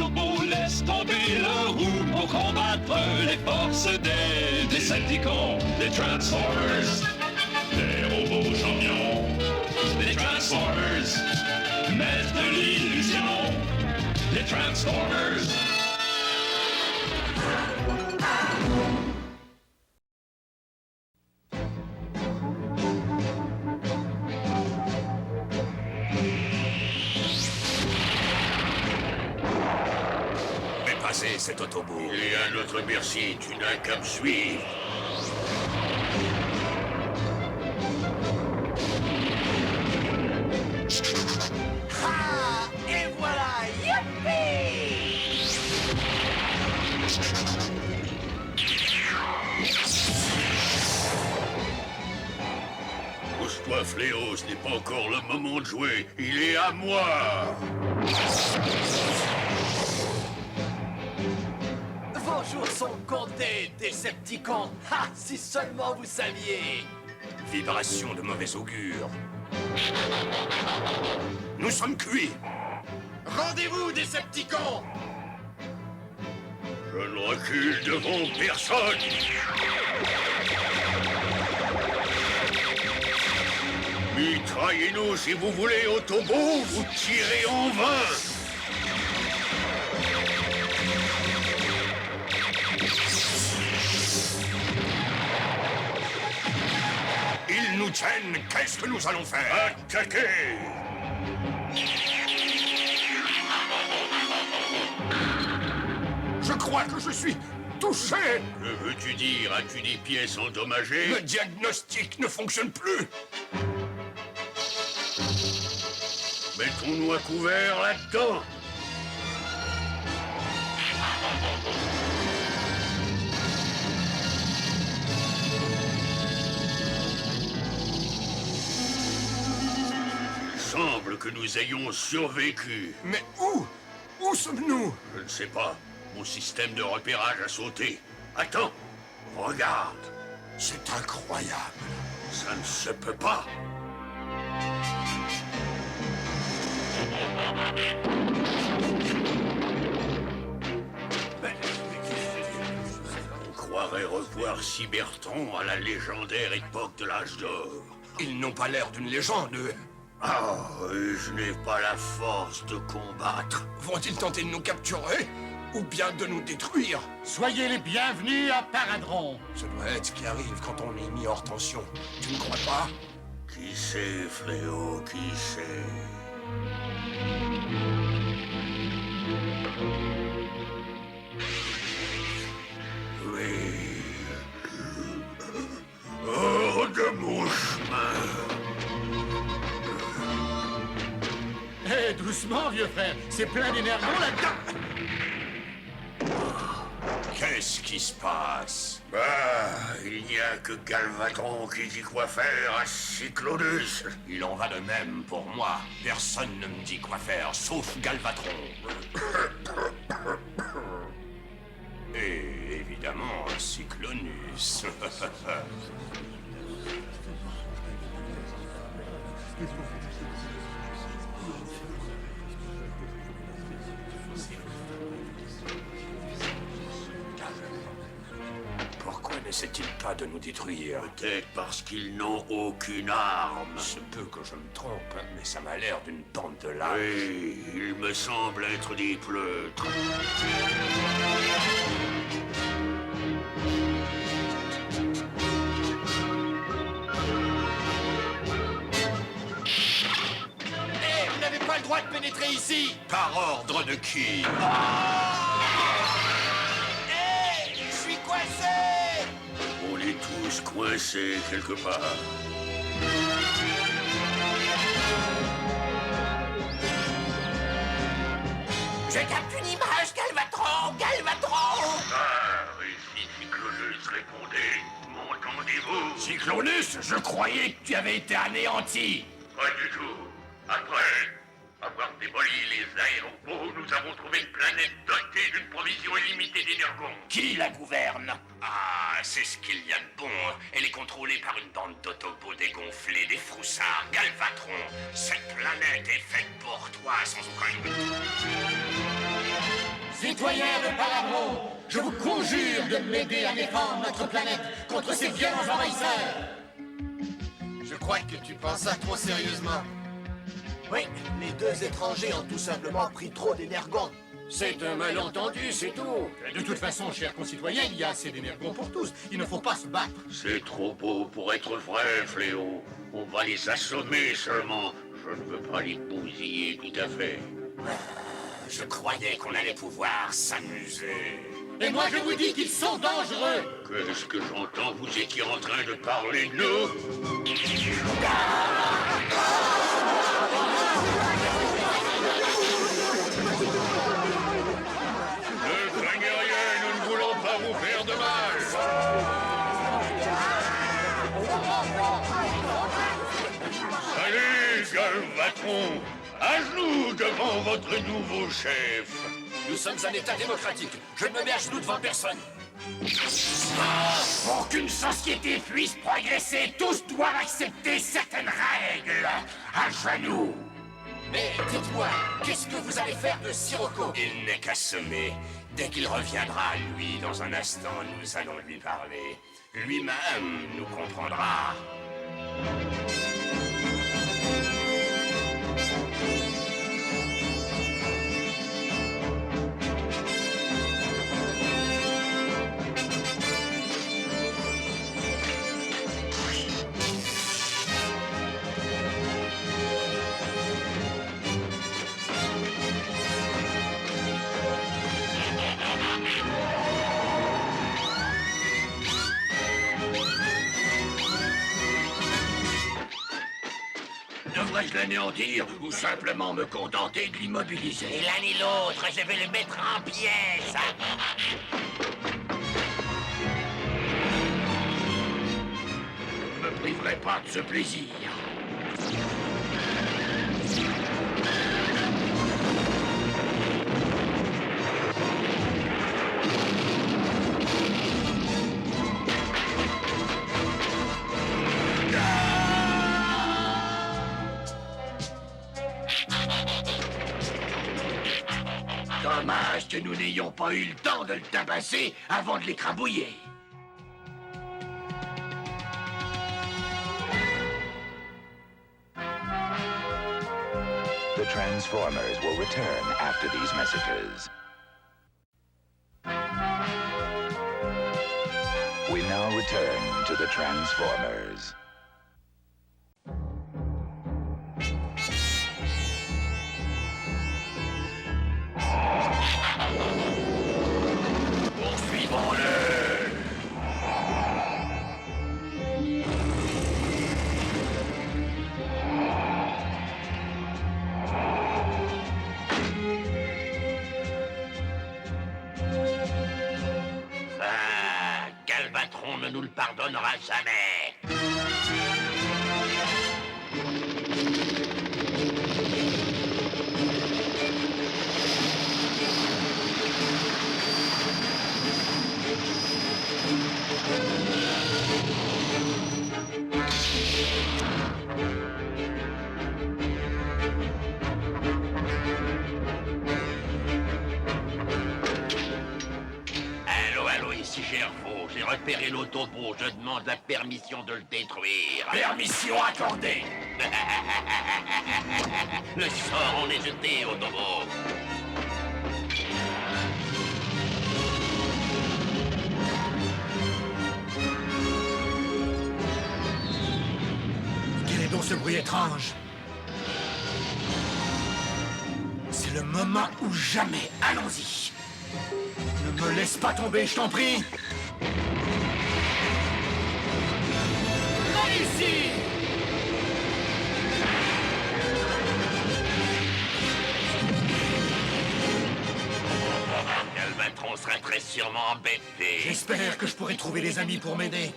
Autobot laisse tomber le roue pour combattre les forces des Decepticons, des Transformers, des robots champions, des Transformers, maîtres de l'illusion, des Transformers. Dépassez cet Autobot. Il y a un autre Bercy, tu n'as qu'à me suivre. Ah, et voilà, youpi! Pousse-toi, Fléau, ce n'est pas encore le moment de jouer. Il est à moi. Vos jours sont comptés, Décepticons. Ah, si seulement vous saviez. Vibration de mauvais augure. Nous sommes cuits. Rendez-vous, Décepticons. Je ne recule devant personne. Mitraillez-nous si vous voulez, Autobot, vous tirez en vain. Ils nous tiennent. Qu'est-ce que nous allons faire? Attaquez! Je crois que je suis touché. Que veux-tu dire? As-tu des pièces endommagées? Le diagnostic ne fonctionne plus. Mettons-nous à couvert là-dedans. Il semble que nous ayons survécu. Mais où? Où sommes-nous? Je ne sais pas. Mon système de repérage a sauté. Attends, regarde. C'est incroyable. Ça ne se peut pas. On croirait revoir Cybertron à la légendaire époque de l'âge d'or. Ils n'ont pas l'air d'une légende, eux. Ah, et je n'ai pas la force de combattre. Vont-ils tenter de nous capturer? Ou bien de nous détruire? Soyez les bienvenus à Paradron. Ce doit être ce qui arrive quand on est mis hors tension. Tu ne crois pas? Qui sait, Fléau, qui sait? Oui. Hors de mon chemin. Hé, doucement, vieux frère. C'est plein d'énergie là-dedans. Qu'est-ce qui se passe? Bah, il n'y a que Galvatron qui dit quoi faire à Cyclonus. Il en va de même pour moi. Personne ne me dit quoi faire, sauf Galvatron. Et évidemment, Cyclonus. Pourquoi n'essaie-t-il pas de nous détruire? Peut-être parce qu'ils n'ont aucune arme. Se peut que je me trompe, mais ça m'a l'air d'une bande de lâches. Oui, il me semble être des pleutres. Hé, vous n'avez pas le droit de pénétrer ici. Par ordre de qui? Hé, je suis coincé. On est tous coincés quelque part. Je capte une image, Galvatron, Galvatron. Ah, ici Cyclonus, répondez. M'entendez-vous? Cyclonus, je croyais que tu avais été anéanti. Pas du tout. Après avoir démoli les aéroports, nous avons trouvé une planète dotée d'une provision illimitée d'énergon. Qui la gouverne? Ah, c'est ce qu'il y a de bon. Elle est contrôlée par une bande d'autobots dégonflés, des froussards, Galvatron. Cette planète est faite pour toi, sans aucun doute. Citoyens de Paladron, je vous conjure de m'aider à défendre notre planète contre ces violents envahisseurs. Je crois que tu penses ça trop sérieusement. Oui, les deux étrangers ont tout simplement pris trop d'énergon. C'est un malentendu, c'est tout. De toute façon, chers concitoyens, il y a assez d'énergon pour tous. Il ne faut pas se battre. C'est trop beau pour être vrai, Fléau. On va les assommer seulement. Je ne veux pas les bousiller tout à fait. Je croyais qu'on allait pouvoir s'amuser. Et moi, je vous dis qu'ils sont dangereux. Qu'est-ce que j'entends? Vous étiez en train de parler de nous? Ne craignez rien, nous ne voulons pas vous faire de mal. Salut, Galvatron. À genoux devant votre nouveau chef. Nous sommes un État démocratique. Je ne me mets à genoux devant personne. Pour qu'une société puisse progresser, tous doivent accepter certaines règles. À genoux. Mais dites-moi, qu'est-ce que vous allez faire de Sirocco? Il n'est qu'à semer. Dès qu'il reviendra, lui, dans un instant, nous allons lui parler. Lui-même nous comprendra. Devrais-je l'anéantir ou simplement me contenter de l'immobiliser? Ni l'un ni l'autre, je vais le mettre en pièces. Je ne me priverai pas de ce plaisir. Dommage que nous n'ayons pas eu le temps de le tabasser avant de l'écrabouiller. The Transformers will return after these messages. We now return to the Transformers. Poursuivons-le! Galvatron ne nous le pardonnera jamais. Allô, ici Gervaux. J'ai repéré l'Autobo. Je demande la permission de le détruire. Permission accordée. Le sort en est jeté, Autobo. Quel est donc ce bruit étrange? C'est le moment ou jamais. Allons-y. Ne me laisse pas tomber, je t'en prie. Ici. Galvatron sera très sûrement embêté. J'espère que je pourrai trouver des amis pour m'aider.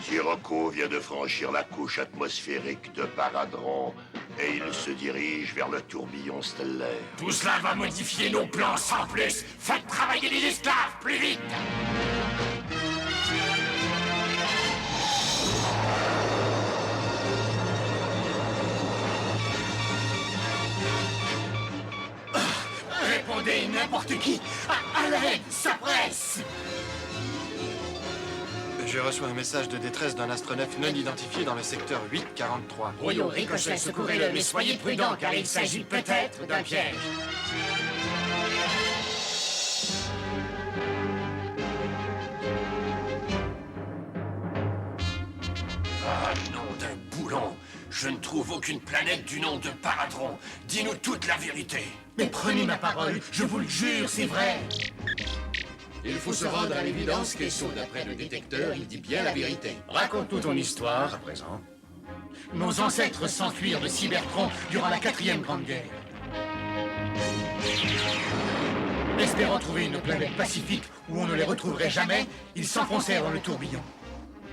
Sirocco vient de franchir la couche atmosphérique de Paradron et il se dirige vers le tourbillon stellaire. Tout cela va modifier nos plans sans plus. Faites travailler les esclaves plus vite. Répondez, n'importe qui. À l'aide, ça presse. Je reçois un message de détresse d'un astronef non identifié dans le secteur 843. Brouillon, Ricochet, secourez-le, mais soyez prudents, car il s'agit peut-être d'un piège. Ah, nom d'un boulon! Je ne trouve aucune planète du nom de Paratron. Dis-nous toute la vérité. Mais prenez ma parole, je vous le jure, c'est vrai. Il faut se rendre à l'évidence qu'Esso, d'après le détecteur, il dit bien la vérité. Raconte-nous ton histoire, à présent. Nos ancêtres s'enfuirent de Cybertron durant la 4e Grande Guerre. Espérant trouver une planète pacifique où on ne les retrouverait jamais, ils s'enfoncèrent dans le tourbillon.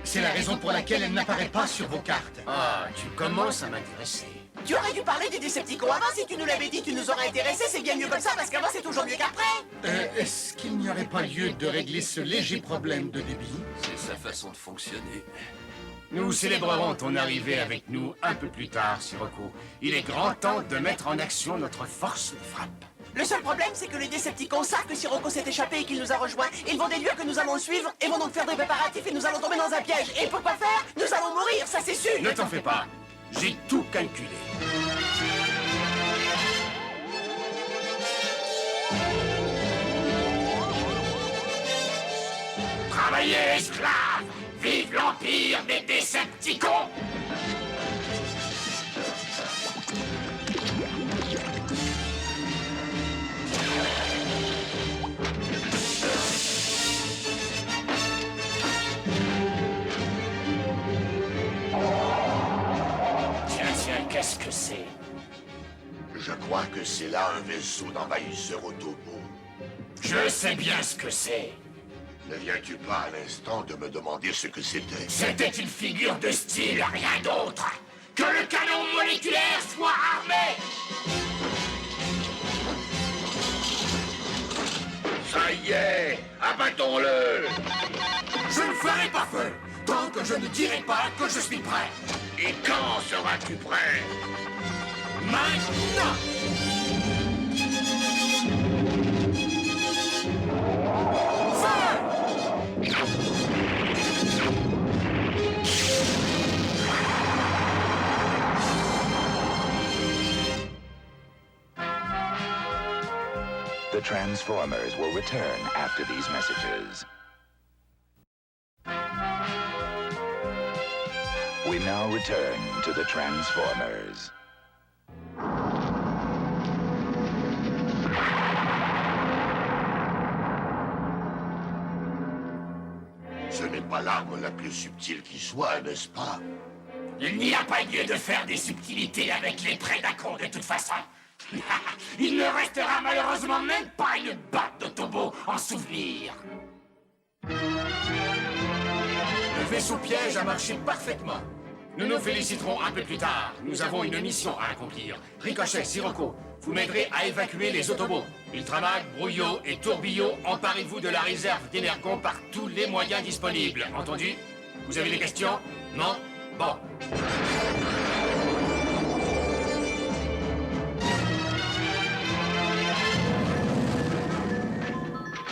C'est la raison pour laquelle elle n'apparaît pas sur vos cartes. Ah, tu commences à m'intéresser. Tu aurais dû parler des Décepticons avant. Si tu nous l'avais dit, tu nous aurais intéressés. C'est bien mieux comme ça, parce qu'avant, c'est toujours mieux qu'après. Est-ce qu'il n'y aurait pas lieu de régler ce léger problème de débit? C'est sa façon de fonctionner. Nous célébrerons ton arrivée avec nous un peu plus tard, Sirocco. Il est grand temps de mettre en action notre force de frappe. Le seul problème, c'est que les Décepticons savent que Sirocco s'est échappé et qu'il nous a rejoints. Ils vont déduire que nous allons le suivre et vont donc faire des préparatifs et nous allons tomber dans un piège. Et pour quoi faire? Nous allons mourir, ça c'est sûr. Ne t'en fais pas. J'ai tout calculé. Travaillez, esclaves! Vive l'Empire des Décepticons! Tiens, qu'est-ce que c'est? Je crois que c'est là un vaisseau d'envahisseurs Autobots. Je sais bien ce que c'est. Ne viens-tu pas à l'instant de me demander ce que c'était? C'était une figure de style, rien d'autre. Que le canon moléculaire soit armé! Ça y est, abattons-le! Je ne ferai pas feu tant que je ne dirai pas que je suis prêt. Et quand seras-tu prêt? Maintenant! The Transformers will return after these messages. We now return to the Transformers. Ce n'est pas l'arme la plus subtile qui soit, n'est-ce pas? Il n'y a pas lieu de faire des subtilités avec les Prédacons de toute façon. Il ne restera malheureusement même pas une batte d'Autobo en souvenir. Le vaisseau piège a marché parfaitement. Nous nous féliciterons un peu plus tard. Nous avons une mission à accomplir. Ricochet, Sirocco, vous m'aiderez à évacuer les Autobots. Ultramag, Brouillot et Tourbillot, emparez-vous de la réserve d'énergon par tous les moyens disponibles. Entendu? Vous avez des questions? Non? Bon.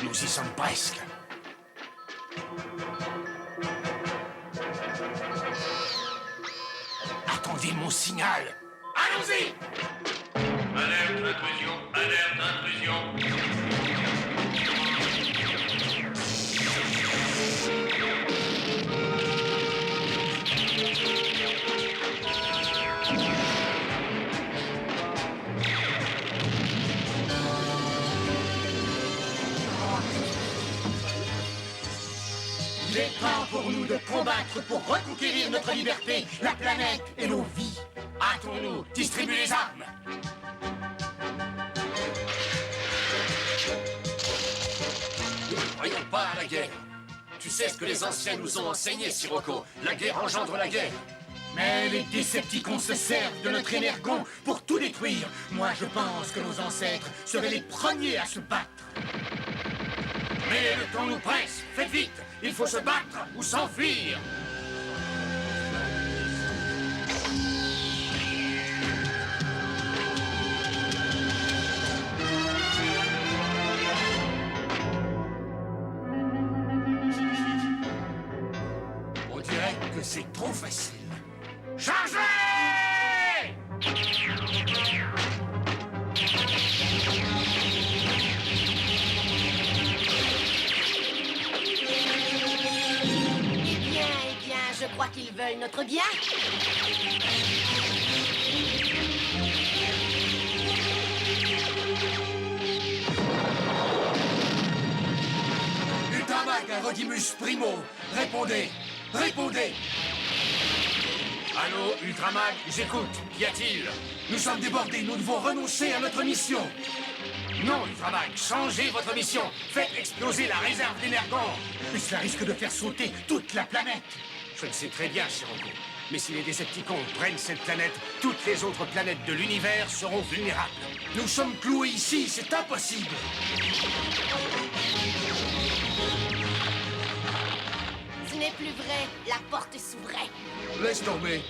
Nous y sommes presque. Attendez mon signal. Allons-y! Alerte intrusion, alerte intrusion. Il est temps pour nous de combattre pour reconquérir notre liberté, la planète et nos vies. Hâtons-nous, distribue les armes. Nous ne croyons pas à la guerre. Tu sais ce que les anciens nous ont enseigné, Sirocco. La guerre engendre la guerre. Mais les Décepticons se servent de notre énergon pour tout détruire. Moi, je pense que nos ancêtres seraient les premiers à se battre. Mais le temps nous presse. Faites vite. Il faut se battre ou s'enfuir. que c'est trop facile. Chargez! Eh bien, je crois qu'ils veulent notre bien. Ultramag à Rodimus Primo. Répondez! Répondez! Allô, Ultramag, j'écoute. Qu'y a-t-il? Nous sommes débordés, nous devons renoncer à notre mission. Non, Ultramag, changez votre mission. Faites exploser la réserve d'énergon. Mais cela risque de faire sauter toute la planète. Je le sais très bien, Sirocco. Mais si les Décepticons prennent cette planète, toutes les autres planètes de l'univers seront vulnérables. Nous sommes cloués ici, c'est impossible. Ce n'est plus vrai, la porte s'ouvrait. Laisse tomber.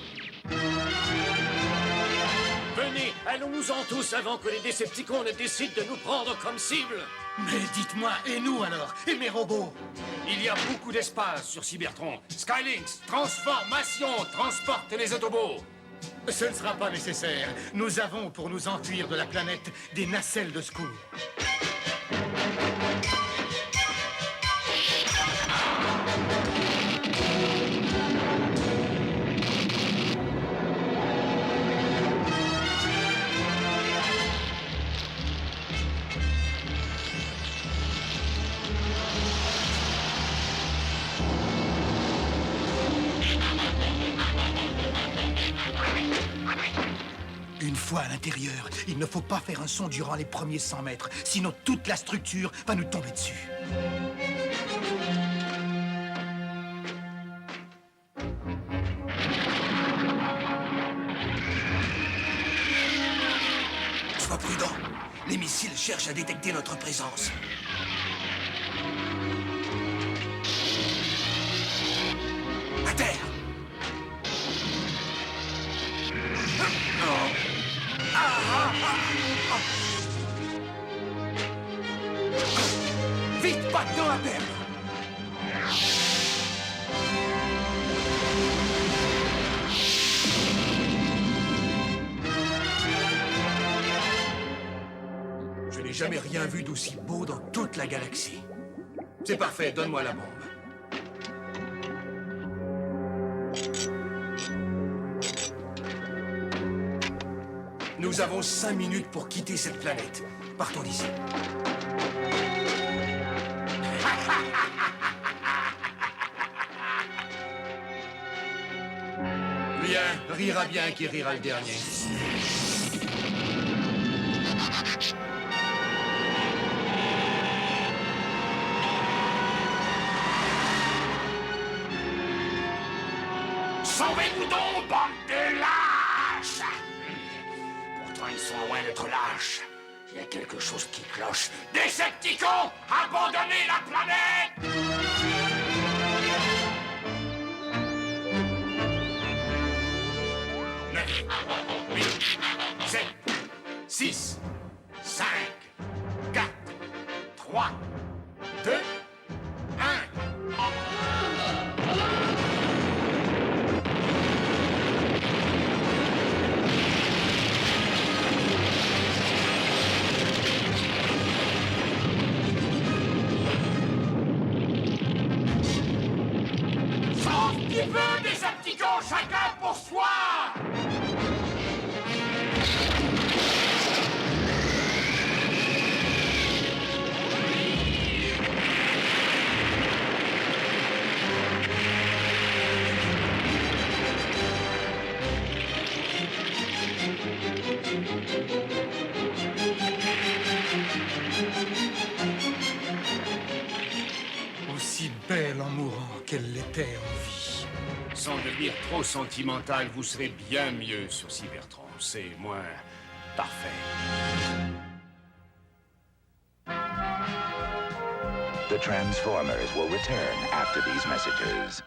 Venez, allons-nous-en tous avant que les Décepticons ne décident de nous prendre comme cible. Mais dites-moi, et nous alors? Et mes robots? Il y a beaucoup d'espace sur Cybertron. Skylynx, transformation, transporte les Autobots. Ce ne sera pas nécessaire. Nous avons, pour nous enfuir de la planète, des nacelles de secours. Une fois à l'intérieur, il ne faut pas faire un son durant les premiers 100 mètres, sinon toute la structure va nous tomber dessus. Sois prudent. Les missiles cherchent à détecter notre présence. À terre! Vite, pas de temps à perdre! Je n'ai jamais rien vu d'aussi beau dans toute la galaxie. C'est parfait, donne-moi la bombe. Nous avons 5 minutes pour quitter cette planète. Partons d'ici. Bien, rira bien qui rira le dernier. Sauvez-vous donc, bande de lâches! Pourtant, ils sont loin d'être lâches. Il y a quelque chose qui cloche. Décepticons, abandonnez la planète! 9, 8, 7, 6, 5, 4, 3, 2, 1. Qui veut des Decepticons, chacun pour soi! Aussi belle en mourant qu'elle l'était en vie. Sans devenir trop sentimental, vous serez bien mieux sur Cybertron. C'est moins parfait. The Transformers will return after these messages.